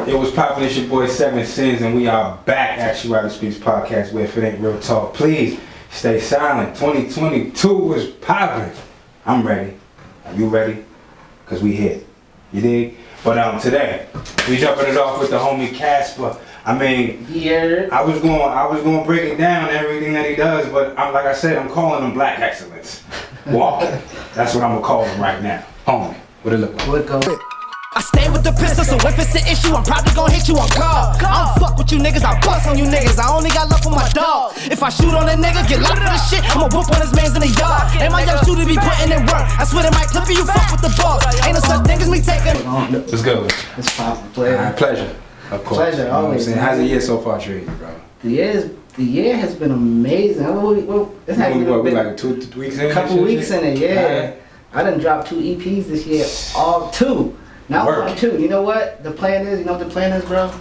It was poppin', it's your boy Seven Sins, and we are back. Actuality Speaks podcast, where if it ain't real talk, please stay silent. 2022 was poppin'. I'm ready. Are you ready? Cause we here. You dig? But today we jumping it off with the homie Casper. I mean, yeah. I was going to break it down everything that he does, but like I said, I'm calling him Black Excellence. Walking. That's what I'm gonna call him right now. Homie, what it look like? I stay with the pistol, so if it's an issue, I'm probably gonna hit you on guard. I don't fuck with you niggas, I bust on you niggas. I only got love for my dog. If I shoot on a nigga, get locked for the shit, I'ma whoop on his mans in the yard. And my young shooter be putting in work. I swear to my clipper, you fuck with the ball. Ain't no such thing as me taking. Let's go. It's poppin', pleasure. Pleasure, of course. Pleasure, always. How's the year so far treating you, bro? The year has been amazing. It's We like 2 weeks in? A couple weeks in it, yeah. I done dropped 2 EPs this year, all 2. Now I'm 2. You know what the plan is? You know what the plan is, bro?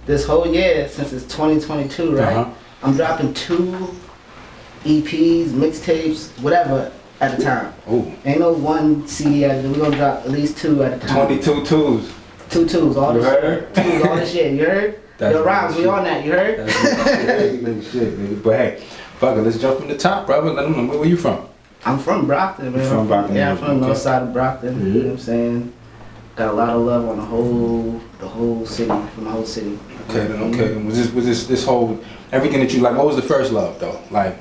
This whole year, since it's 2022, right? I'm dropping 2 EPs, mixtapes, whatever, at a time. Ooh. Ain't no one CD at a time. We're gonna drop at least 2 at a time. 22 twos. 2 twos, all this shit. 2s, all this shit. You heard? Yo, Rhymes, we on that. You heard? That's shit, nigga. But hey, fuck it, let's jump from the top, brother. Let them know where you from. I'm from Brockton, man. From Brockton? Yeah, I'm from the north side of Brockton. Mm-hmm. You know what I'm saying? Got a lot of love on the whole city, from the whole city. Okay, then okay. Was this whole everything that you like? What was the first love though? Like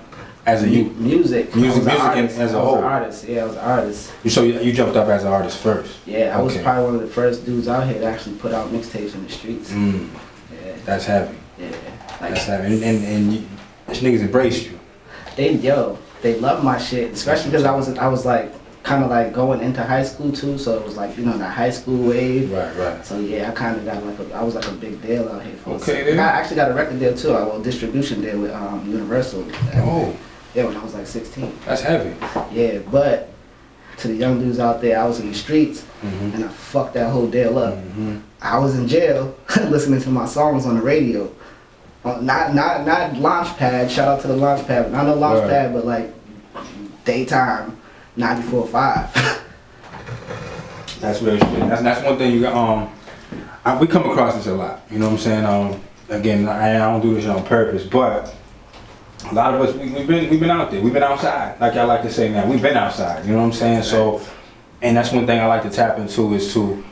as a youth? Music as a whole. I was an artist. Yeah, I was an artist. So you jumped up as an artist first? Yeah, I was probably one of the first dudes out here to actually put out mixtapes in the streets. Mm. Yeah. That's heavy. Yeah. That's heavy. And you, these niggas embraced you. They loved my shit, especially because I was like kind of like going into high school too, so it was like, you know, that high school wave. Right. So yeah, I kind of got I was like a big deal out here. Okay, then. I actually got a record deal too. I was distribution deal with Universal. Oh. Yeah, when I was like 16. That's heavy. Yeah, but to the young dudes out there, I was in the streets and I fucked that whole deal up. Mm-hmm. I was in jail listening to my songs on the radio. Not Launchpad. Shout out to the Launchpad. Not no Launchpad, but like daytime 94.5. That's real shit. That's one thing you got. We come across this a lot. You know what I'm saying? Again, I don't do this on purpose, but a lot of us we've been out there. We've been outside, like y'all like to say now. We've been outside. You know what I'm saying? So, and that's one thing I like to tap into is to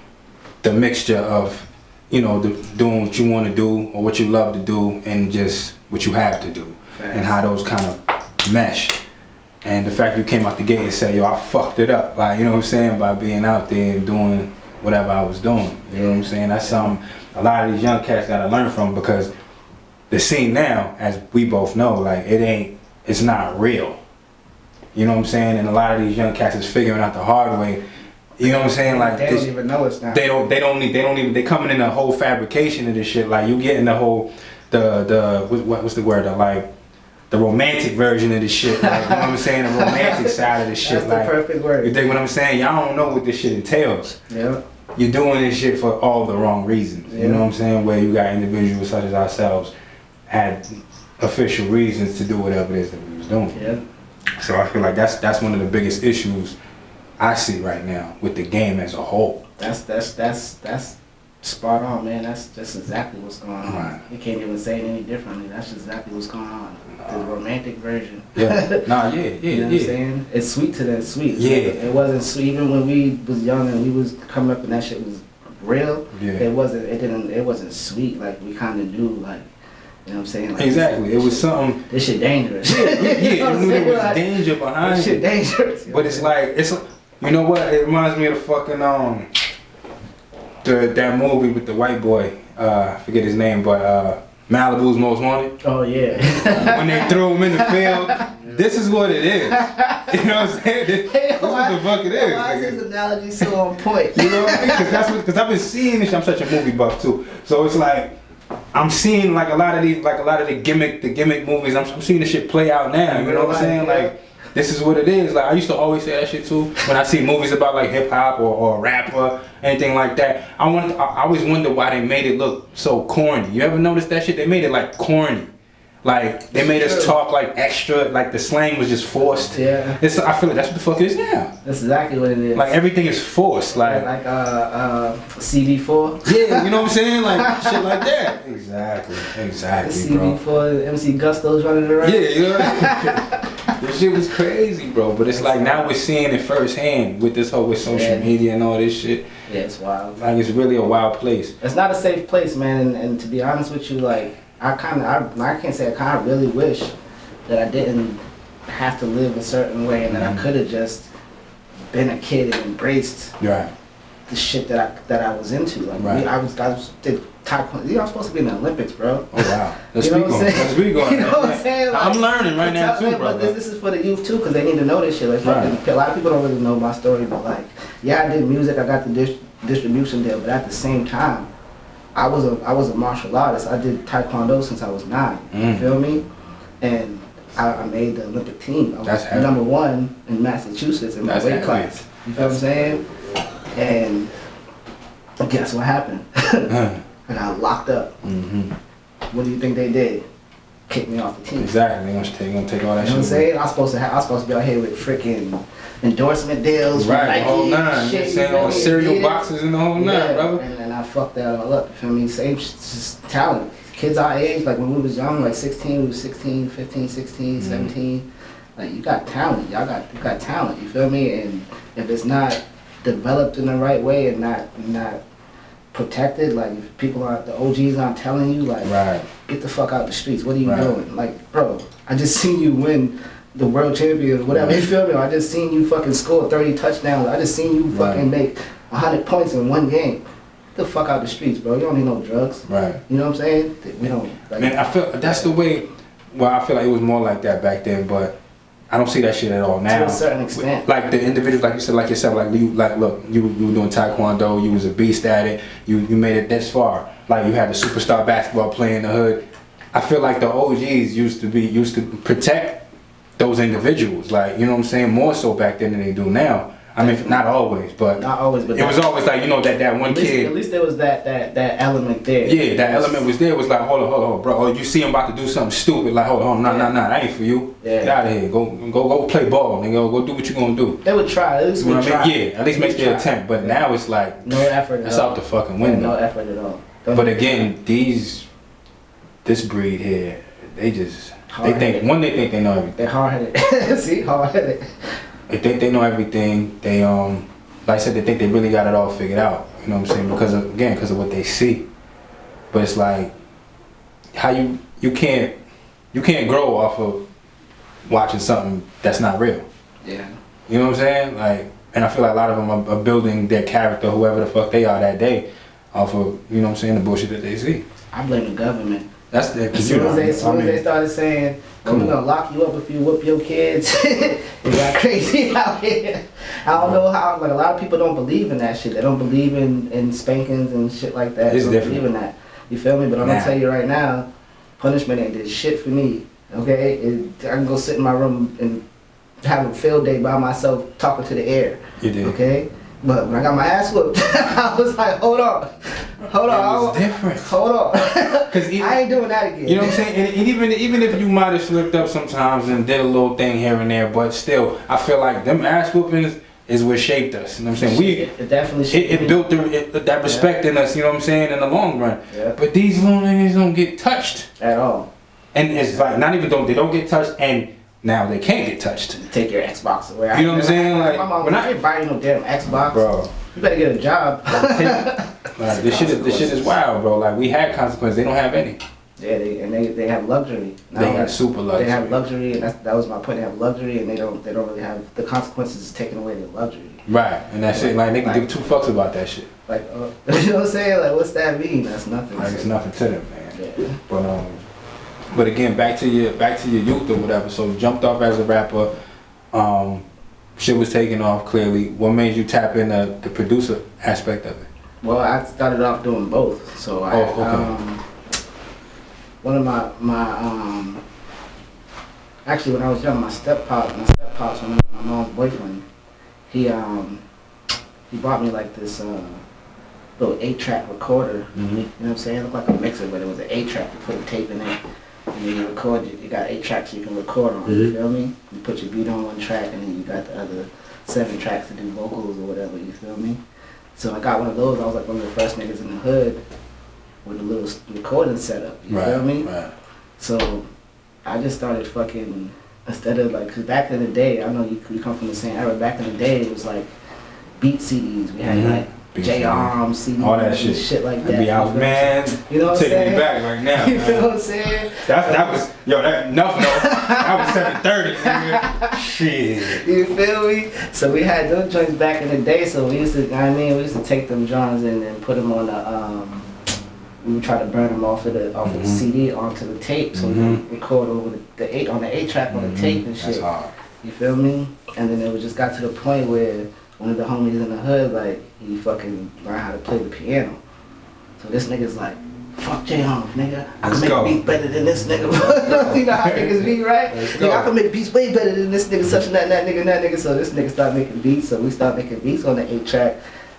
the mixture of, you know, doing what you want to do or what you love to do and just what you have to do. And how those kind of mesh. And the fact you came out the gate and said, yo, I fucked it up, like, you know what I'm saying, by being out there and doing whatever I was doing. You know what I'm saying? That's something a lot of these young cats gotta learn from, because the scene now, as we both know, like, it's not real. You know what I'm saying? And a lot of these young cats is figuring out the hard way. You know what I'm saying? Like, they don't even know it's not. They coming in the whole fabrication of this shit. Like, you getting the whole, what's the word? Like, the romantic version of this shit. Like, you know what I'm saying? The romantic side of this shit. That's the perfect word. You dig what I'm saying? Y'all don't know what this shit entails. Yeah. You're doing this shit for all the wrong reasons. You know what I'm saying? Where you got individuals such as ourselves had official reasons to do whatever it is that we was doing. Yeah. So I feel like that's one of the biggest issues I see right now with the game as a whole. That's spot on, man. That's exactly what's going on. Right. You can't even say it any differently. That's exactly what's going on. The romantic version. Yeah. Nah, yeah. You know what I'm saying? It's sweet to them, sweet. Yeah. It wasn't sweet even when we was young and we was coming up and that shit was real. Yeah. It wasn't sweet. Like, we kind of knew, like, you know what I'm saying? Like, exactly. It was something. This shit dangerous. You knew there was danger behind it. This shit dangerous. But it's like, you know what? It reminds me of the fucking that movie with the white boy. I forget his name, but Malibu's Most Wanted. Oh yeah. When they threw him in the field, this is what it is. You know what I'm saying? This is what the fuck it is. Why is this analogy so on point? You know what I mean? Because I've been seeing this. I'm such a movie buff too. So it's like, I'm seeing like a lot of the gimmick movies. I'm seeing this shit play out now. You know what I'm saying? Like, this is what it is. Like, I used to always say that shit too when I see movies about like hip hop or rap or anything like that. I always wonder why they made it look so corny. You ever notice that shit? They made it like corny. Like they made us talk like extra, like the slang was just forced. Yeah. I feel like that's what the fuck it is now. That's exactly what it is. Like everything is forced. Like CV4. Yeah, you know what I'm saying? Like shit like that. Exactly, bro. CV4, MC Gusto's running around. Yeah, you know. This shit was crazy, bro. But it's like now we're seeing it firsthand with this whole with social media and all this shit. Yeah, it's wild. Like it's really a wild place. It's not a safe place, man. And to be honest with you, like I can't say I really wish that I didn't have to live a certain way and that I could have just been a kid and embraced the shit that I was into. Like I did taekwondo. You know, I'm supposed to be in the Olympics, bro. Oh wow. Let's you know what I'm saying? Let's be going. You know what I'm saying? Like, I'm learning right now too, bro. But this is for the youth too, because they need to know this shit. Like, a lot of people don't really know my story, but like, yeah, I did music. I got the distribution deal, but at the same time, I was a martial artist. I did taekwondo since I was 9. You feel me? And I made the Olympic team. I was number 1 in Massachusetts in my weight class. You feel what I'm saying? And guess what happened? I got locked up. What do you think they did? Kick me off the team. Exactly. They're gonna take all that shit. You know what I'm saying? I was supposed to be out here with freaking endorsement deals. Right, the whole nine. Shit, saying all the cereal boxes and the whole nine, brother. And I fucked that all up. You feel me? Same just talent. Kids our age, like when we was young, like 16, we was 16, 15, 16, 17. Like you got talent. You got talent. You feel me? And if it's not developed in the right way and not protected, like if people aren't, the OGs aren't telling you, like, get the fuck out the streets. What are you doing? Like, bro, I just seen you win the world champion, whatever. You feel me? I just seen you fucking score 30 touchdowns. I just seen you fucking make 100 points in one game. Get the fuck out the streets, bro. You don't need no drugs. Right. You know what I'm saying? We don't. Like, man, I feel that's the way. Well, I feel like it was more like that back then, but I don't see that shit at all now. To a certain extent. Like the individuals, like you said, like yourself, like you, like look, you were doing taekwondo, you was a beast at it, you made it this far. Like you had the superstar basketball player in the hood. I feel like the OGs used to protect those individuals, like, you know what I'm saying, more so back then than they do now. I mean, not always, but it was always like, you know, that one kid. At least there was that element there. Yeah, that element was there. It was like, hold on, bro. Or you see him about to do something stupid, like, hold on, nah, that ain't for you. Yeah. Get out of here. Go play ball, nigga. Go do what you gonna do. They would try. At least we try. Yeah, at least make their attempt. But now it's like no effort. That's out the fucking window. No effort at all. But again, this breed here, they think they know everything. They're hard-headed. See, hard-headed. They think they know everything. They like I said, they think they really got it all figured out. You know what I'm saying? Because of what they see. But it's like how you can't grow off of watching something that's not real. Yeah. You know what I'm saying? Like, and I feel like a lot of them are building their character, whoever the fuck they are that day, off of, you know what I'm saying, the bullshit that they see. I blame the government. That's the as soon as they started saying, we're gonna lock you up if you whoop your kids. It got crazy out here. I don't know how, like, a lot of people don't believe in that shit. They don't believe in spankings and shit like that. It's they don't different. believe in that. You feel me? But I'm gonna tell you right now, punishment ain't did shit for me. Okay? I can go sit in my room and have a field day by myself talking to the air. You did. Okay? But when I got my ass whooped, I was like, hold on. It was different. Hold on. Cause I ain't doing that again. You know what I'm saying? And even if you might have slipped up sometimes and did a little thing here and there, but still, I feel like them ass whoopings is what shaped us. You know what I'm saying? It definitely shaped it built that respect in us, you know what I'm saying, in the long run. Yeah. But these little niggas don't get touched. At all. And it's like, not even they don't get touched, and now they can't get touched. Take your Xbox away. You know what I'm saying? Like, my mom, I ain't buying no damn Xbox. Bro. You better get a job. Like, this shit is wild, bro. Like, we had consequences, they don't have any. Yeah, they have luxury. Now they got super luxury. They have luxury, and that was my point. They have luxury, and they don't really have the consequences taking away their luxury. Right, and that shit, like, they can give two fucks about that shit. Like, you know what I'm saying? Like, what's that mean? That's nothing. Like, it's nothing to them, man. Yeah. But again, back to your youth or whatever. So jumped off as a rapper, shit was taking off clearly. What made you tap into the producer aspect of it? Well, I started off doing both. So one of my actually when I was young, my step pops, my mom's boyfriend, he bought me like this little 8-track recorder. Mm-hmm. You know what I'm saying? It looked like a mixer, but it was an 8-track. You put a tape in it. And then you record it. You got 8 tracks you can record on. You feel me? You put your beat on one track, and then you got the other 7 tracks to do vocals or whatever. You feel me? So I got one of those. I was like one of the first niggas in the hood with a little recording setup. You feel me? Right. So I just started fucking, instead of like, cause back in the day, I know you come from the same era. Back in the day, it was like beat CDs. We had like J-Arm CDs, all that shit like that. Be out, man. You know what I'm saying? Taking me back right now. You feel what I'm saying? That was enough. That was 7:30. Nigga. Shit. You feel me? So we had those joints back in the day. So we used to, we used to take them joints and put them on the. We would try to burn them off of the CD onto the tape, so we could record over the 8 track on the tape and shit. That's hard. You feel me? And then it was just got to the point where one of the homies in the hood, like, he fucking learned how to play the piano. So this nigga's like, fuck J-Hum, nigga. I can make beats better than this nigga. You know how niggas beat, right? Nigga, I can make beats way better than this nigga, such and that nigga. So this nigga started making beats, so we started making beats on the 8 track.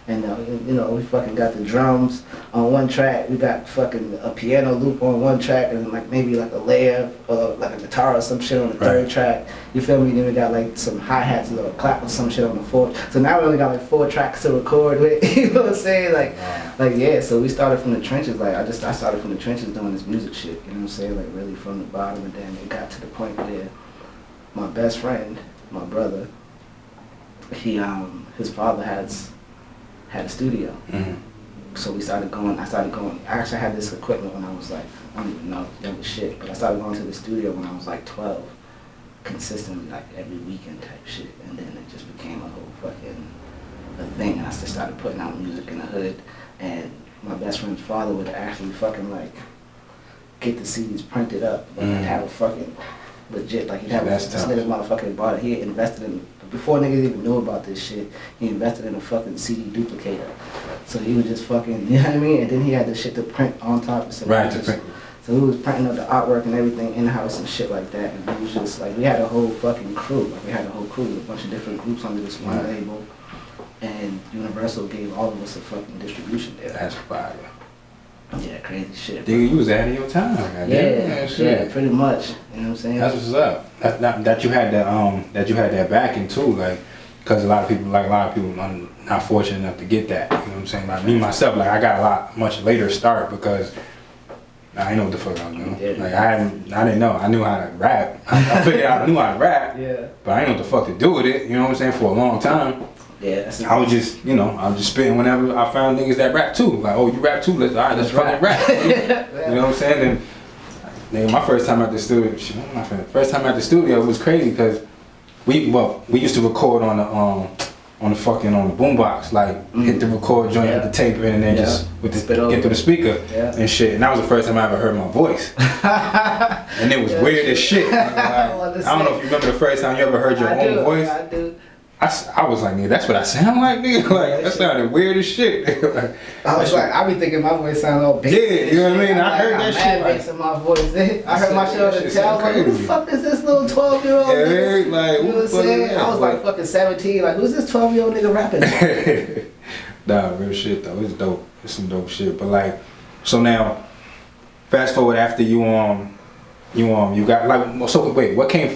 And you know, we fucking got the drums on one track. We got fucking a piano loop on one track, and like maybe like a layer or like a guitar or some shit on the 3rd track. You feel me? Then we got like some hi-hats or a clap or some shit on the 4th. So now we only got like 4 tracks to record with. You know what I'm saying? Like yeah. So we started from the trenches. Like I started from the trenches doing this music shit. You know what I'm saying? Like really from the bottom, and then it got to the point where my best friend, my brother, his father had a studio. So I started going. I actually had this equipment when I was like, I don't even know, young as shit, but I started going to the studio when I was like 12, consistently, like every weekend type shit. And then it just became a whole fucking a thing. And I just started putting out music in the hood. And my best friend's father would actually fucking like get the CDs printed up, and I'd have a fucking legit, like he'd have this nigga motherfucking bought it. He had invested in, before niggas even knew about this shit, he invested in a fucking CD duplicator. So he was just fucking, you know what I mean? And then he had the shit to print on top of some. Right, to print. So we was printing up the artwork and everything in-house and shit like that. And we was just like, we had a whole fucking crew. Like we had a whole crew with a bunch of different groups under this one label. And Universal gave all of us a fucking distribution deal. That's fire. Yeah, crazy shit. Dude, you was ahead of your time. Yeah, pretty much. You know what I'm saying? That's what's up. That you had that backing too, like, because a lot of people are not fortunate enough to get that. You know what I'm saying? Like me myself, like I got a much later start because I didn't know what the fuck I was doing. Yeah. Like I didn't know. I knew how to rap. I figured out I knew how to rap. Yeah. But I didn't know what the fuck to do with it. You know what I'm saying? For a long time. Yeah, I was just spitting whenever I found niggas that rap too. Like, oh, you rap too? Let's fucking rap. You know what I'm saying? And my first time at the studio, it was crazy because we used to record on the boombox, like hit the record joint, hit the tape in, and then just get through the speaker and shit. And that was the first time I ever heard my voice. And it was weird as shit. Like, I don't know if you remember the first time you ever heard your own voice. I do. I was like, nigga, that's what I sound like, nigga. Like, that sounded weird as shit. Like, I be thinking my voice sound all bass. Yeah, you know what I mean? I heard that shit. Bass in my voice. I heard my shit on the tail. I was like, who the fuck is this little 12-year-old nigga? Like, you know what I'm saying? I was like fucking 17. Like, who's this 12-year-old nigga rapping? Nah, real shit though. It's dope. It's some dope shit. But like, so now, fast forward after you got like, so wait, what came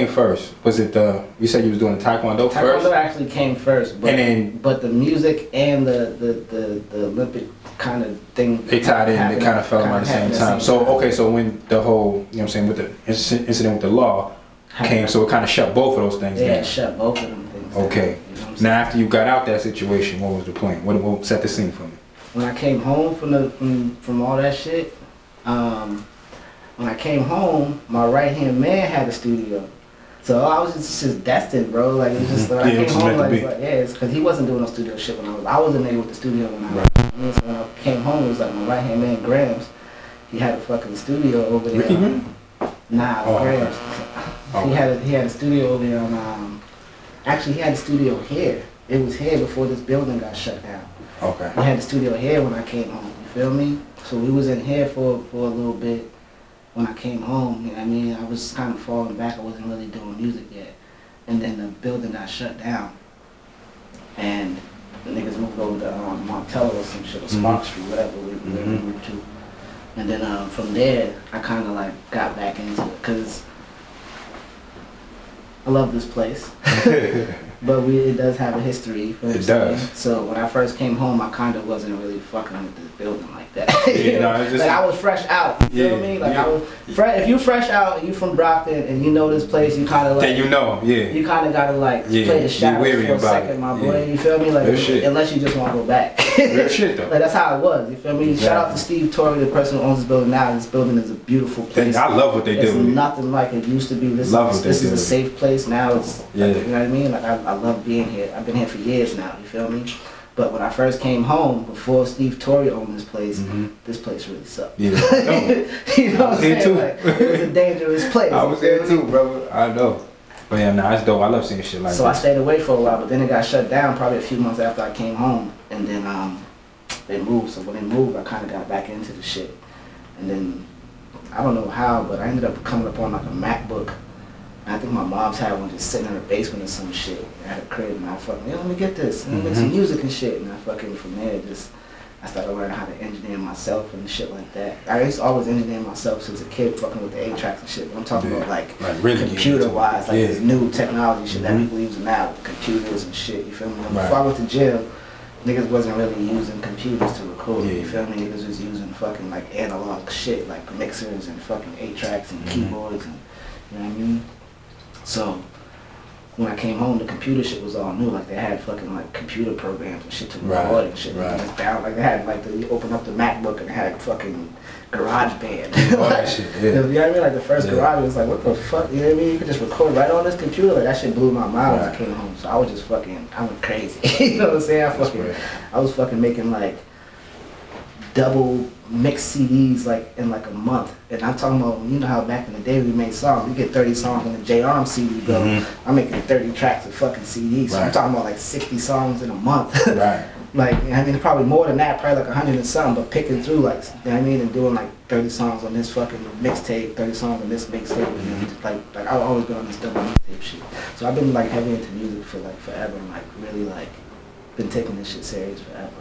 first? Was it you said you was doing Taekwondo first? Taekwondo actually came first, but the music and the Olympic kind of thing, they tied in. They kind of fell around the same time. So okay, so when the whole, you know what I'm saying, with the incident with the law came, so it kind of shut both of those things down. Yeah, it shut both of them things down. Okay. You know now after you got out that situation, what was the plan? What set the scene for me? When I came home from all that shit, when I came home, my right-hand man had a studio. So I was just destined, bro. Like, it was just like, I came home, like it's because he wasn't doing no studio shit when I was in there with the studio when so when I came home, it was like my right-hand man, Grams, he had a fucking studio over there. Ricky Graham? Nah, Grams. Okay. He had a studio over there on, actually he had a studio here. It was here before this building got shut down. Okay. He had a studio here when I came home, you feel me? So we was in here for a little bit. When I came home, you know what I mean, I was kind of falling back. I wasn't really doing music yet. And then the building got shut down. And the niggas moved over to Montello or some shit, or Spark Street, whatever we moved to. And then from there, I kind of like got back into it because I love this place. But it does have a history. It does. So when I first came home, I kind of wasn't really fucking with this building like that. Yeah, no, it's just, like I was fresh out. You feel me? Like I was if you fresh out and you from Brockton and you know this place, you kind of like. Then you know, yeah. You kind of gotta like play the shadows for a second, my boy. You feel me? Like unless you just want to go back. Real shit though. Like that's how it was. You feel me? Exactly. Shout out to Steve Torrey, the person who owns this building now. This building is a beautiful place. I love what they do. It's nothing like it used to be. This is a safe place now. It's you know what I mean? Like I love being here. I've been here for years now, you feel me? But when I first came home, before Steve Torrey owned this place, this place really sucked. Yeah. You know what I'm saying? Too. Like, it was a dangerous place. I was there too, brother. I know. But yeah, nah, it's dope. I love seeing shit like that. So I stayed away for a while, but then it got shut down probably a few months after I came home. And then they moved. So when they moved, I kind of got back into the shit. And then, I don't know how, but I ended up coming up on like a MacBook. I think my mom's had one just sitting in her basement or some shit at her crib, and I fucking, let me get this, let me make some music and shit, and I fucking from there I started learning how to engineer myself and shit like that. I used to always engineer myself since a kid, fucking with the 8-tracks and shit, but I'm talking about like really computer-wise, like this new technology shit that people using now, with computers and shit, you feel me? Before I went to jail, niggas wasn't really using computers to record, you feel me? Niggas was using fucking like analog shit, like mixers and fucking 8-tracks and keyboards and, you know what I mean? So when I came home, the computer shit was all new. Like they had fucking like computer programs and shit to record and shit. Like they had like you open up the MacBook and it had fucking GarageBand. Like, shit, you know what I mean? Like the first Garage was like, what the fuck? You know what I mean? You could just record right on this computer. Like that shit blew my mind when I came home. So I was just fucking, I went crazy. You know what I'm saying? I was fucking making like double mixed CDs like in like a month, and I'm talking about, you know how back in the day we made songs, we get 30 songs on the J-Arm CD, bro. I'm making 30 tracks of fucking CDs, so I'm talking about like 60 songs in a month. Like, I mean, probably more than that, probably like 100 and something, but picking through like, you know what I mean, and doing like 30 songs on this fucking mixtape, 30 songs on this mixtape, and like I've always been on this double mixtape shit. So I've been like heavy into music for like forever, and like really like been taking this shit serious forever.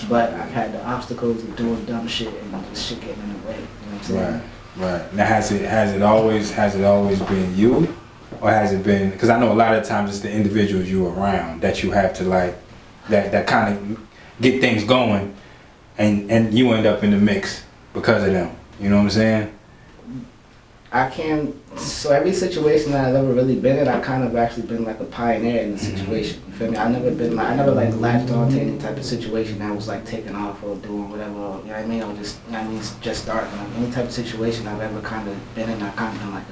But I've had the obstacles of doing dumb shit and just shit getting in the way. You know what I'm saying? Right. Now has it always been you, or has it been? Because I know a lot of times it's the individuals you around that you have to like, that kind of get things going, and you end up in the mix because of them. You know what I'm saying? So every situation that I've ever really been in, I kind of actually been like a pioneer in the situation. You feel me? I never like latched on to any type of situation that was like taking off or doing whatever, you know what I mean? Or just, you know what I mean, just starting. Like any type of situation I've ever kind of been in, I kind of been like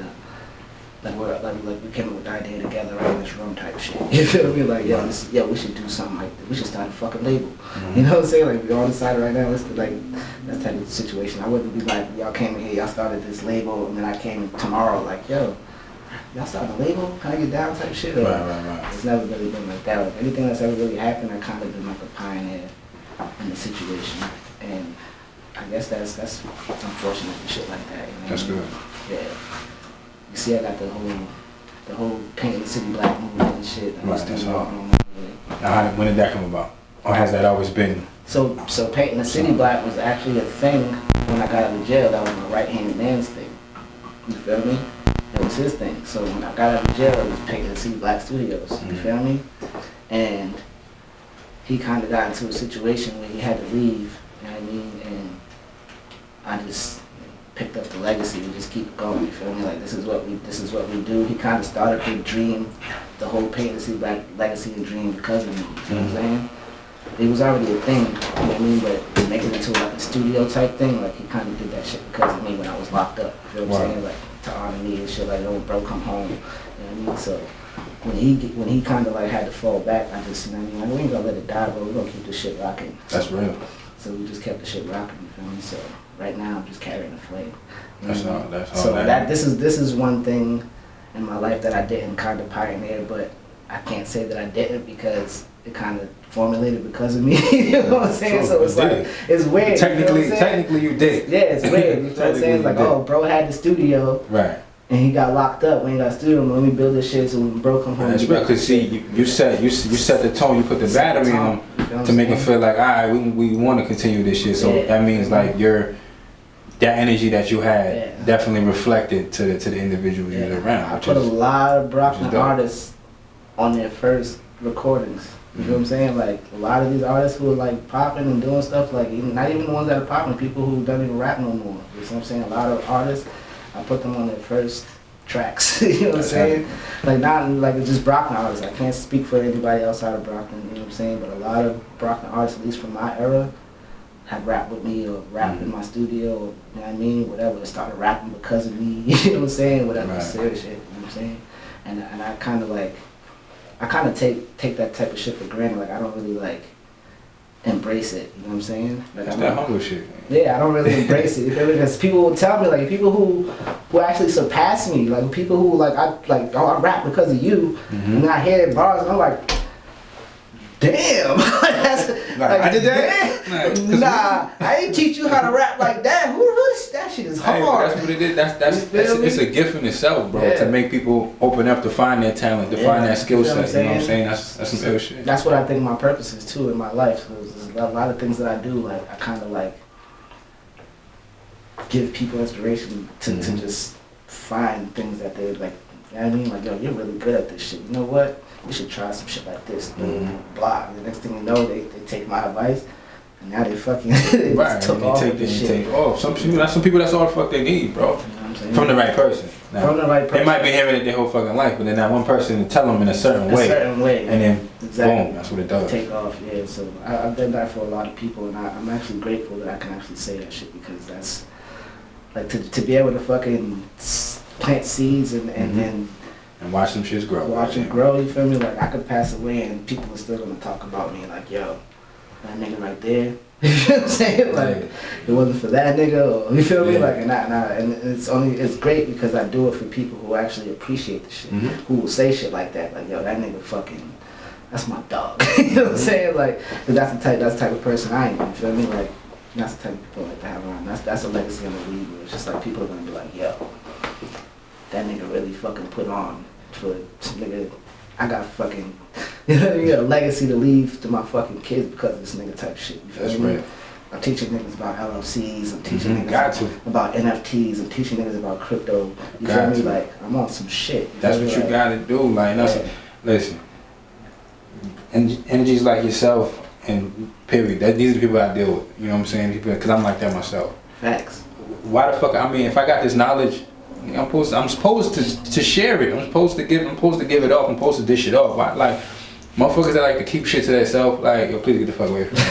we came up with the idea together right in this room type shit. You feel me? Like, we should do something like this. We should start a fucking label. You know what I'm saying? Like, we're on the side right now. It's like that type of situation. I wouldn't be like, y'all came in here, y'all started this label, and then I came tomorrow like, yo, y'all started a label? Can I get down type shit? Or, right. It's never really been like that. Like, anything that's ever really happened, I kind of been like a pioneer in the situation. And I guess that's unfortunate and shit like that. You know? That's good. Yeah. You see, I got the whole painting the city black movement and shit. That's all. Now, when did that come about? Or has that always been? So painting the city black was actually a thing when I got out of jail. That was my right-hand man's thing. You feel me? That was his thing. So when I got out of jail, it was painting the city black studios. You feel me? And he kind of got into a situation where he had to leave. You know what I mean? And I just picked up the legacy and just keep going, you feel me? Like this is what we do. He kind of started the dream, the whole paint the city black legacy and dream because of me, you feel what I'm saying? It was already a thing, you know what I mean? But to make it into like a studio type thing, like he kind of did that shit because of me when I was locked up, you feel what I'm saying? Like to honor me and shit, like, oh bro, come home, you know what I mean? So when he kind of like had to fall back, I just, you know what I mean? Like, we ain't gonna let it die, bro. We're gonna keep this shit rocking. That's real. So we just kept the shit rocking, you feel me? So right now I'm just carrying the flame. That's all. So this is one thing in my life that I didn't kind of pioneer, but I can't say that I didn't because it kind of formulated because of me. You know what I'm saying? So it's like, it's weird. Technically you did. Yeah, it's weird. You know what I'm saying? It's like, oh, bro had the studio. Right. And he got locked up. We ain't got a studio. Let me build this shit so when bro come home. That's real. Cause see, you set the tone. You put the battery in him to make it feel like, all right, we want to continue this shit. So that means like that energy that you had definitely reflected to the individuals you was around. I put a lot of Brooklyn artists on their first recordings. You know what I'm saying? Like a lot of these artists who are like popping and doing stuff, like not even the ones that are popping, people who don't even rap no more. You know what I'm saying? A lot of artists, I put them on their first tracks. You know what I'm saying? Like not like it's just Brooklyn artists. I can't speak for anybody outside of Brooklyn. You know what I'm saying? But a lot of Brooklyn artists, at least from my era, had rapped with me or rapped in my studio. Or, you know what I mean? Whatever. Started rapping because of me. You know what I'm saying? Whatever. Serious shit. You know what I'm saying? And I kind of like. I kind of take that type of shit for granted. Like I don't really like embrace it. You know what I'm saying? Like that's that humble shit. Man. Yeah, I don't really embrace it. Because people will tell me, like people who actually surpass me, like people who like I rap because of you, and then I hear bars and I'm like, damn. That's, like, I did that. Nah, I ain't teach you how to rap like that. That shit is hard. Hey, that's what it is. That's it's a gift in itself, bro. To make people open up to find their talent, to find that skill set. You know what I'm saying? That's some ill shit. That's what I think my purpose is too in my life. There's a lot of things that I do. Like I kind of like give people inspiration to just find things that they like. You know what I mean? Like, yo, you're really good at this shit. You know what? You should try some shit like this. Blah. And the next thing you know, they take my advice, and now they fucking they took off with this shit. Take off. Some people that's all the fuck they need, bro. You know what I'm saying? From the right person. Now, from the right person. They might be hearing it their whole fucking life, but then that one person to tell them in a certain way. And then, boom, that's what it does. Take off, yeah. So I've done that for a lot of people, and I'm actually grateful that I can actually say that shit, because that's, like, to be able to fucking plant seeds and then and watch them shits grow. Watch them grow, you feel me? Like I could pass away and people are still gonna talk about me like, yo, that nigga right there. You feel what I'm saying? Like it wasn't for that nigga, or you feel me? Like and it's great because I do it for people who actually appreciate the shit, who will say shit like that, like, yo, that nigga fucking, that's my dog. You know what I'm saying? Like, that's the type of person I am. You feel me? Like that's the type of people like to have around. That's a legacy I'm gonna leave with. It's just like people are gonna be like, yo, that nigga really fucking put on for some nigga. I got fucking, you know what I mean, a legacy to leave to my fucking kids because of this nigga type shit. You feel me? I'm teaching niggas about LLCs. I'm teaching niggas about NFTs. I'm teaching niggas about crypto. You feel me? Like I'm on some shit. That's what you gotta do. Like, listen, energies like yourself and period. These are the people I deal with. You know what I'm saying? Because I'm like that myself. Facts. Why the fuck? I mean, if I got this knowledge, I'm supposed to share it. I'm supposed to give it off. I'm supposed to dish it off. Like motherfuckers that like to keep shit to themselves, like, yo, please get the fuck away from me.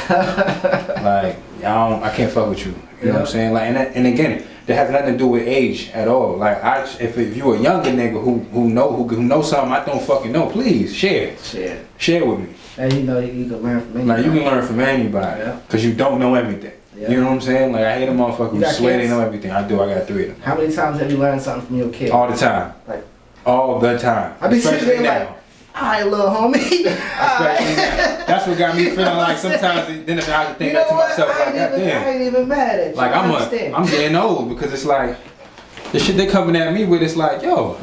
Like, I can't fuck with you. You know what I'm saying? Like, and again, that has nothing to do with age at all. Like, if you a younger nigga who knows something I don't fucking know, please share with me. And you know you can learn from anybody. Like, you can learn from anybody, because you don't know everything. Yeah. You know what I'm saying? Like, I hate a motherfucker who swear they know everything. I do. I got 3 of them. How many times have you learned something from your kid? All the time. Like, all the time. I be sitting there like, alright, little homie. That's what got me feeling like sometimes. Then if I think that to myself, like, goddamn. I ain't even mad at you. Like, I'm getting old, because it's like the shit they coming at me with. It's like, yo,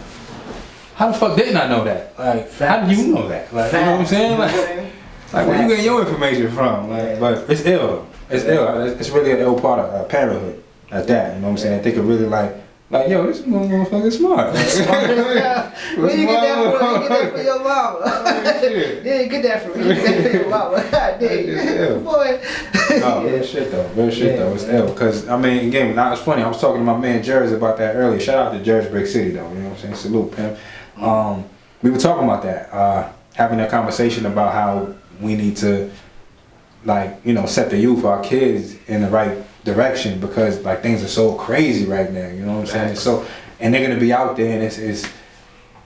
how the fuck didn't I know that? Like, how do you know that? Like, you know what I'm saying? Like where you getting your information from? Like, but it's ill. It's ill. It's really an ill part of parenthood at that. You know what I'm saying? They could really like, yo, this motherfucker smart. Where you get that from? You get that from your mama. Yeah, you get that from me. You get that from your mama. God damn. Boy. No, real shit though. It's ill. Because, I mean, again, now it's funny. I was talking to my man Jersey about that earlier. Shout out to Jersey Brick City though. You know what I'm saying? Salute, pimp. We were talking about that. Having a conversation about how we need to, like, you know, set the youth, our kids, in the right direction, because like things are so crazy right now. You know what I'm saying? So, and they're gonna be out there, and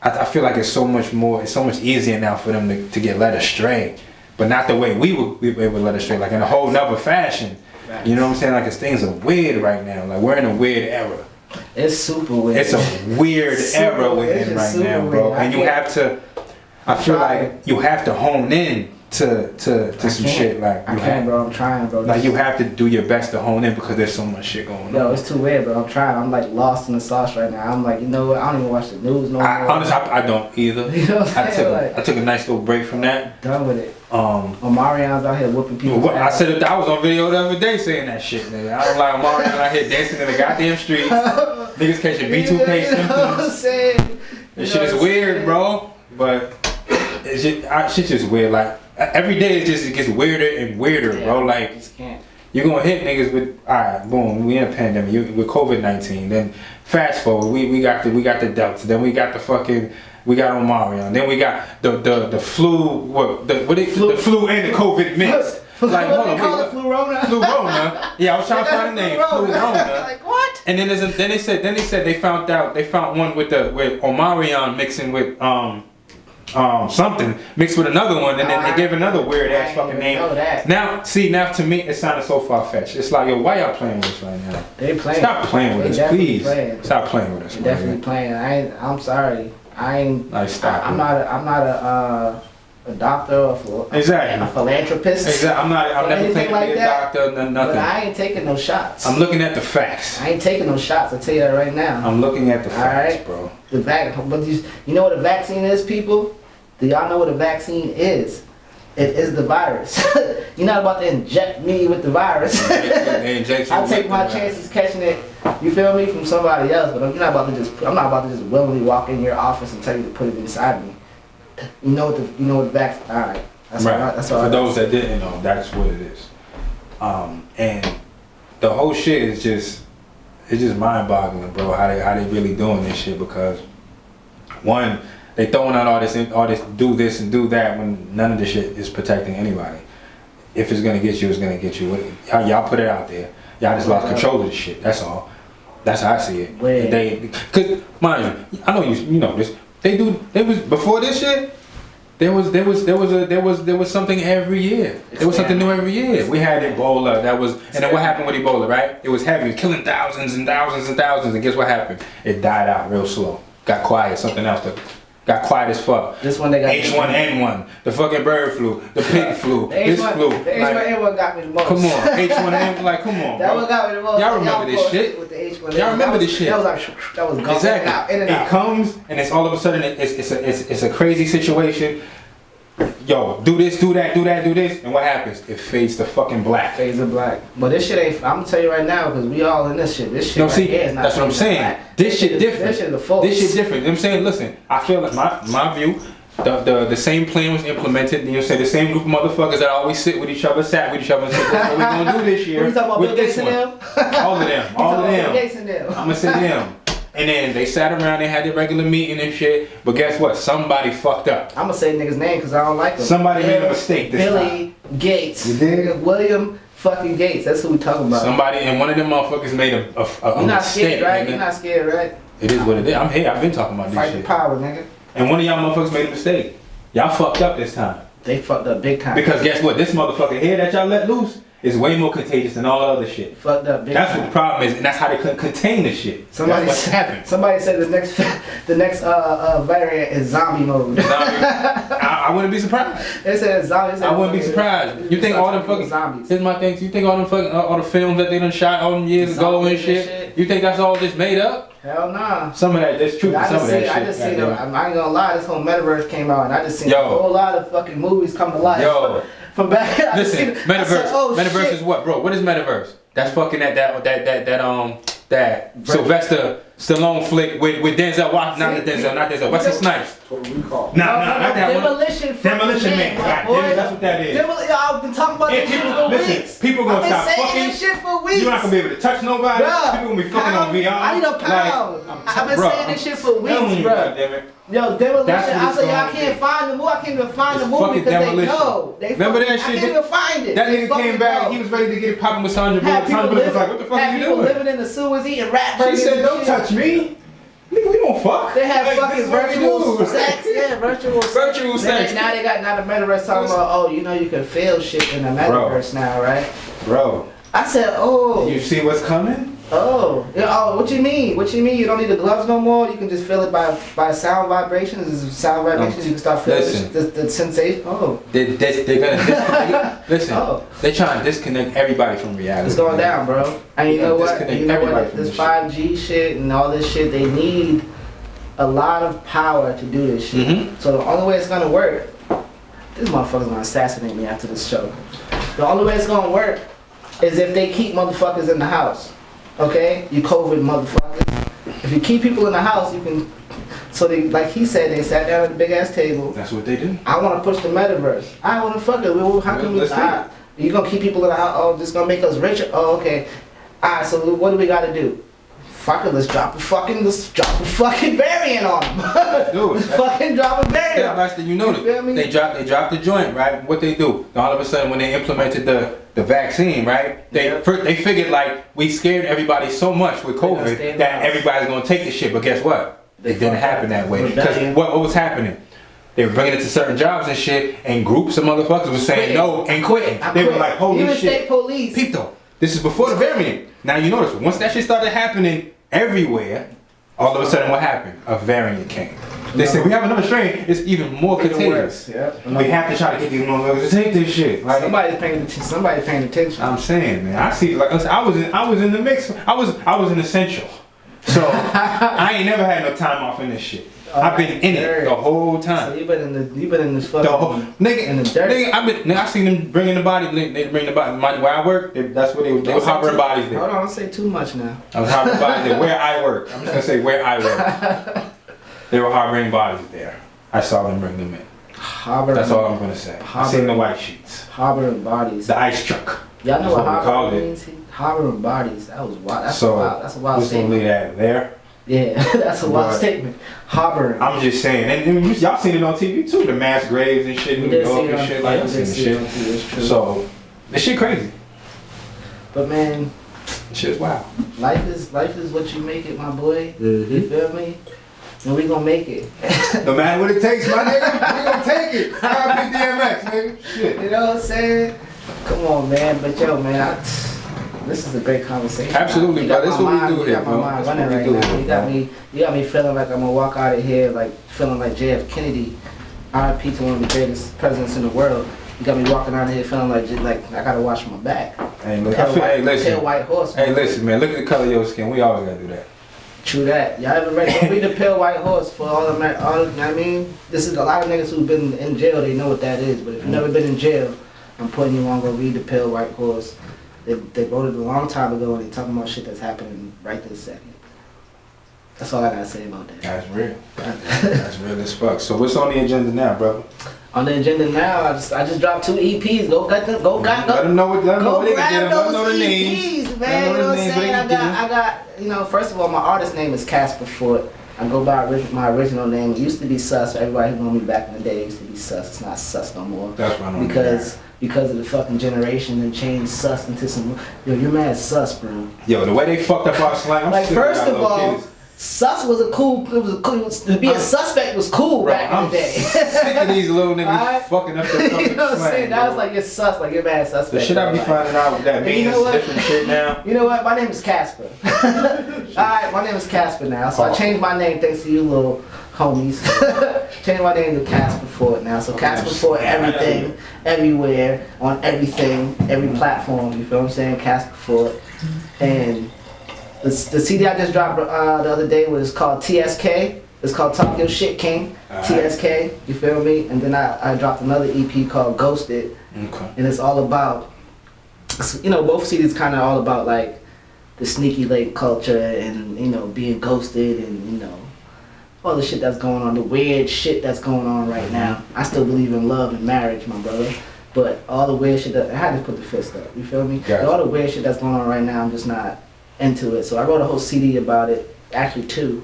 I feel like it's so much easier now for them to get led astray, but not the way we were led astray, like in a whole nother fashion. You know what I'm saying? Like, things are weird right now. Like, we're in a weird era. It's super weird. It's a weird era we're in right now, bro. And you have to. I feel like you have to hone in to some shit. Like, I can't, bro. I'm trying, bro. Like, you have to do your best to hone in, because there's so much shit going on. Yo, it's too weird, bro. I'm trying. I'm like lost in the sauce right now. I'm like, you know what? I don't even watch the news no more. Honestly, I don't either. You know what I'm saying? I took a nice little break from that. Done with it. Omarion's out here whooping people. I said it, I was on video the other day saying that shit, nigga. I don't like Omarion out here dancing in the goddamn streets. Niggas catching B2K symptoms. This shit is weird, bro. But it's just, shit's just weird. Like every day it gets weirder and weirder, bro. Like you're gonna hit niggas with alright, boom, we in a pandemic with COVID-19. Then fast forward, we got the Delta. Then we got the fucking. We got Omarion. Then we got the flu. The flu and the COVID mix. Like, hold on, call it Flurona. Flurona. Yeah, I was trying to find a name. Flurona. Like what? And then they said they found one with Omarion mixing with something mixed with another one, and then they gave another weird ass fucking name. Now to me it sounded so far fetched. It's like, yo, why y'all playing with us right now? They playing. Stop playing with us, please. Stop playing with us. They definitely playing. I'm sorry. I ain't. Like, stop. I'm not a doctor or a philanthropist. Exactly. I'm never claiming to be a doctor, nothing. But I ain't taking no shots. I'm looking at the facts. I ain't taking no shots. I tell you that right now. I'm looking at the facts, right? bro. But you know what a vaccine is, people? Do y'all know what a vaccine is? It is the virus. You're not about to inject me with the virus. I'll take my chances catching it. You feel me, from somebody else, but I'm not about to just willingly walk in your office and tell you to put it inside me. You know what the vaccine. All right, that's all. For those that didn't know, that's what it is. And the whole shit is just mind-boggling, bro. How they really doing this shit, because one, they throwing out all this do this and do that when none of this shit is protecting anybody. If it's gonna get you, it's gonna get you. Y'all put it out there. Y'all just lost control of the shit. That's all. That's how I see it. Cause mind you, I know you know this. They was before this shit. There was something every year. There was something new every year. We had Ebola. And then what happened with Ebola, right? It was heavy, killing thousands and thousands and thousands. And guess what happened? It died out real slow. Got quiet. Something else got quiet as fuck. This one they got H1N1, the fucking bird flu, the pig flu, this flu. The H1N1 got me the most. Come on, H1N1, like come on. That one got me the most. Y'all remember this shit? With the H1N1. Y'all remember this shit? That was going exactly. in and out. It comes and it's all of a sudden it's a crazy situation. Yo, do this, do that, do this, and what happens? It fades to fucking black. Fades to black. But this shit ain't. I'm gonna tell you right now, because we all in this shit. This shit. No, right see, here is not. that's what I'm saying. Black. This shit different. This shit the false. This shit different. You know what I'm saying? Listen, I feel like my view. The same plan was implemented. You know what I'm saying? The same group of motherfuckers that always sat with each other and said, what we gonna do this year? What you talking about, with Bill this Gates one? and them? All of them. All of them. Bill Gates and them. I'm gonna say them. And then they sat around, they had their regular meeting and shit. But guess what? Somebody fucked up. I'm gonna say niggas' name because I don't like them. Somebody made a mistake this Billy time. Gates. You dig? William fucking Gates. That's who we talking about. Somebody, and one of them motherfuckers made a You're not mistake. scared, right? Nigga. You're not scared, right? It is what it is. I'm here. I've been talking about this Fight shit. the power, nigga. And one of y'all motherfuckers made a mistake. Y'all fucked up this time. They fucked up big time. Because guess what? This motherfucker here that y'all let loose is way more contagious than all other shit. Fucked up big time. That's what the problem is, and that's how they couldn't contain this shit. That's what's happened. Somebody said the next variant is zombie mode. I wouldn't be surprised. They said zombie. I wouldn't be surprised. You think all them fucking zombies? Here's my thing. You think all them fucking all the films that they done shot all them years ago and shit? You think that's all just made up? Hell nah. Some of that, that's true. I just seen them. I'm not gonna lie. This whole metaverse came out, and I just seen a whole lot of fucking movies come to life. Yo, from back. Listen, metaverse. Said, metaverse is what, bro? What is metaverse? That's fucking that Sylvester Stallone flick with Denzel Washington. Not Denzel. Wesley Snipes. Total Recall. Not that Demolition one. Demolition Man. That's what that is. I've been talking about this shit for weeks. People gonna stop fucking. I've been saying this shit for weeks. You're not gonna be able to touch nobody. Bruh, people gonna be fucking on VR. I need a pound. I've been saying this shit for weeks, bro. Yo, Demolition. I said, I can't find the movie. I can't even find the movie because they know. Remember that shit? I can't even find it. That nigga came back. He was ready to get it popping with Sandra Bullock. Sandra Bullock was like, what the fuck are you doing? Living in the sewers eating rat burgers. She said, don't touch me. Nigga, we don't fuck. They have fucking virtual sex. Yeah, virtual sex. Now they got the metaverse talking about, oh, you know you can feel shit in the metaverse now, right? Bro. I said, oh. You see what's coming? Oh, what you mean? What you mean? You don't need the gloves no more? You can just feel it by sound vibrations? Sound vibrations, you can start feeling the sensation? Oh. They're gonna listen, they're trying to disconnect everybody from reality. It's going down, bro. And you know what? This 5G shit and all this shit, they need a lot of power to do this shit. Mm-hmm. So the only way it's gonna work this motherfucker's gonna assassinate me after this show. The only way it's gonna work is if they keep motherfuckers in the house. Okay? You COVID motherfuckers. If you keep people in the house, you can. So they, like he said, they sat down at a big ass table. That's what they do. I want to push the metaverse. I want to fuck it. How can we? You gonna keep people in the house? Oh, this gonna make us richer? Oh, okay. Alright, so what do we gotta do? Fuck it, let's drop a fucking variant on them. Do it. Fucking drop a variant. That's you know they dropped the joint, right? What they do? All of a sudden, when they implemented the vaccine, right? They figured like we scared everybody so much with COVID that everybody's gonna take the shit. But guess what? It didn't happen that way. Because what was happening? They were bringing it to certain jobs and shit, and groups of motherfuckers were saying no and quitting. They were like, holy shit. State police. Peep though. This is before the variant. Now you notice once that shit started happening everywhere, all of a sudden what happened? A variant came. They said we have another strain. It's even more contagious. Yep. We have to try to get these motherfuckers to take this shit. Like, somebody's paying attention. I'm saying, man. I see. Like I was in the mix. I was an essential. So I ain't never had no time off in this shit. I've been in it the whole time. So you been in this fucking nigga in the dirt. Nigga, I seen them bringing the body. They bring the body. Where I work, that's where they were hovering bodies there. Hold on, don't say too much now. I was hovering bodies there. Where I work. I'm just gonna say where I work. They were harboring bodies there. I saw them bring them in. That's all I'm gonna say. I seen the white sheets. Harboring bodies. The ice truck. Y'all know what harboring means? Harboring bodies. That was wild. That's a wild statement. We're gonna leave that there. Yeah, that's a wild statement. Harboring. I'm just saying, and y'all seen it on TV too, the mass graves and shit, New York and shit, like that shit. So, this shit crazy. But man, shit's wild. Life is what you make it, my boy. Mm-hmm. You feel me? And we gonna make it. No matter what it takes, my nigga, we gonna take it. R.I.P. DMX, nigga. Shit. You know what I'm saying? Come on, man. But yo, man, this is a great conversation. Absolutely, bro. This is what we do here, bro. My mind running right now. You got me feeling like I'm gonna walk out of here like feeling like JF Kennedy, R.I.P. to one of the greatest presidents in the world. You got me walking out of here feeling like I gotta wash my back. Hey, look, listen. Pale white horse. Hey, listen, man. Look at the color of your skin. We always gotta do that. True that. Y'all ever read the Pale White Horse for all you know what I mean? This is a lot of niggas who've been in jail, they know what that is. But if you've never been in jail, I'm putting you on, go read the Pale White Horse. They wrote it a long time ago and they talking about shit that's happening right this second. That's all I gotta say about that. That's real. That's real as fuck. So what's on the agenda now, brother? On the agenda now, I just dropped 2 EPs. Go get them. Let them know what they can get. Let them know the names, man. You know what I'm saying? I got. First of all, my artist name is Casper Fort. I go by my original name. It used to be Sus. Everybody who knew me back in the day used to be Sus. It's not Sus no more. That's why I know because of the fucking generation and changed Sus into some. Yo, you're mad Sus, bro. Yo, the way they fucked up our slang. Like first of all. Sus was a cool. To be a suspect was cool back in the day. Sick of these little niggas fucking up their fucking you know what I'm saying? That was like you're sus, like you're mad suspect. The shit I be finding out what that means different shit now. You know what? My name is Casper. Alright, my name is Casper now. So I changed my name thanks to you little homies. Changed my name to Casper Fort now. So Casper Fort everything, everywhere, on everything, every platform. You feel what I'm saying? Casper Fort. And the CD I just dropped the other day was called TSK. It's called Talk Your Shit King. TSK. You feel me? And then I dropped another EP called Ghosted. Okay. And it's all about, both CDs kind of all about like the sneaky link culture and being ghosted and all the shit that's going on, the weird shit that's going on right now. I still believe in love and marriage, my brother. But all the weird shit I had to put the fist up. You feel me? Gotcha. All the weird shit that's going on right now, I'm just not into it. So I wrote a whole CD about it, actually 2.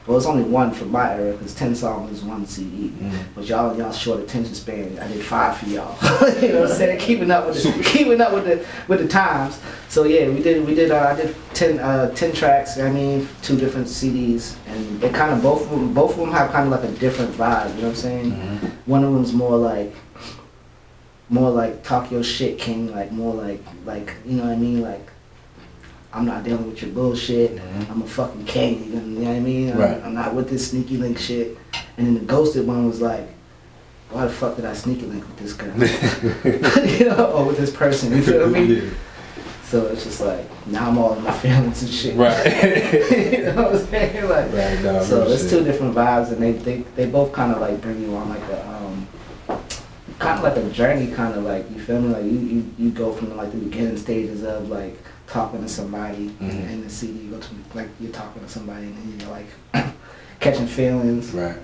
Well, it's only 1 for my era because 10 songs is 1 CD. But y'all short attention span. I did 5 for y'all. You know what I'm saying? Keeping up with the times. So yeah, we did. I did 10 tracks. 2 different CDs, and they kind of both of them have kind of like a different vibe. You know what I'm saying? One of them's more like Talk Your Shit King, like more like you know what I mean, like. I'm not dealing with your bullshit. I'm a fucking king. You know what I mean? Right. I'm not with this sneaky link shit. And then the ghosted one was like, why the fuck did I sneaky link with this girl? Or with this person. You feel me? Yeah. So it's just like now I'm all in my feelings and shit. Right. You know what I'm saying? Like, right, no, so it's 2 different vibes, and they both kind of like bring you on like a kind of like a journey, kind of like, you feel me? Like you go from like the beginning stages of like talking to somebody in the CD, you go to like you're talking to somebody and then you're like catching feelings, right?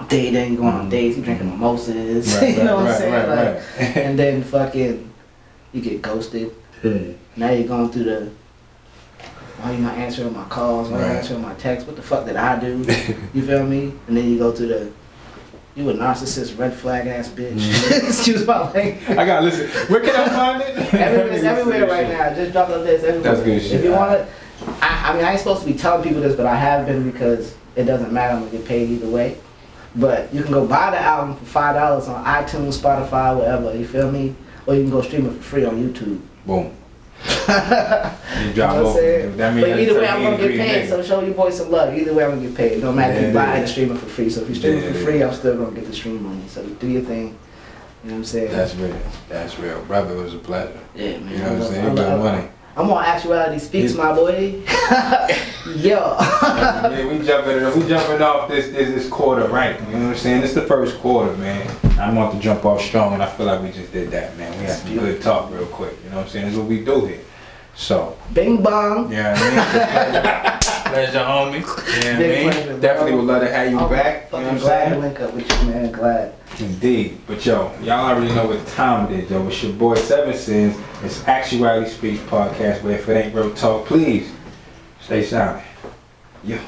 Dating, going on dates, you drinking mimosas, you know what I'm saying? Like, and then fucking you get ghosted. Now you're going through the, why you not answering my calls? Why you not answering my texts? What the fuck did I do? You feel me? And then you go to the, you a narcissist, red flag ass bitch. Excuse my language. I gotta listen. Where can I find it? It's everywhere right now. Just drop the list everywhere. That's good shit. If you want it, I mean, I ain't supposed to be telling people this, but I have been because it doesn't matter. I'm gonna get paid either way. But you can go buy the album for $5 on iTunes, Spotify, whatever. You feel me? Or you can go stream it for free on YouTube. Boom. You drop what I'm saying? But either way, I'm gonna get paid. So show your boy some love. Either way, I'm gonna get paid. No matter if you buy it or stream it for free. So if you stream it for free, I'm still gonna get the stream money. So do your thing. You know what I'm saying? That's real. That's real, brother. It was a pleasure. Yeah, man. You know what I'm saying? Good money. I'm on Actuality Speaks, my boy. Yo. Yeah, we jumping off this quarter right. You know what I'm saying? It's the first quarter, man. I want to jump off strong, and I feel like we just did that, man. We had some good talk real quick. You know what I'm saying? That's what we do here. So. Bing bong. Yeah, man. Pleasure, homie. Yeah, man. Definitely would love to have you back. You know what I'm glad saying? to link up with you, man. Glad. Indeed. But yo, y'all already know what time it is, yo. It's your boy 7 Sins. It's Actuality Speaks podcast, but if it ain't real talk, please stay silent. Yeah.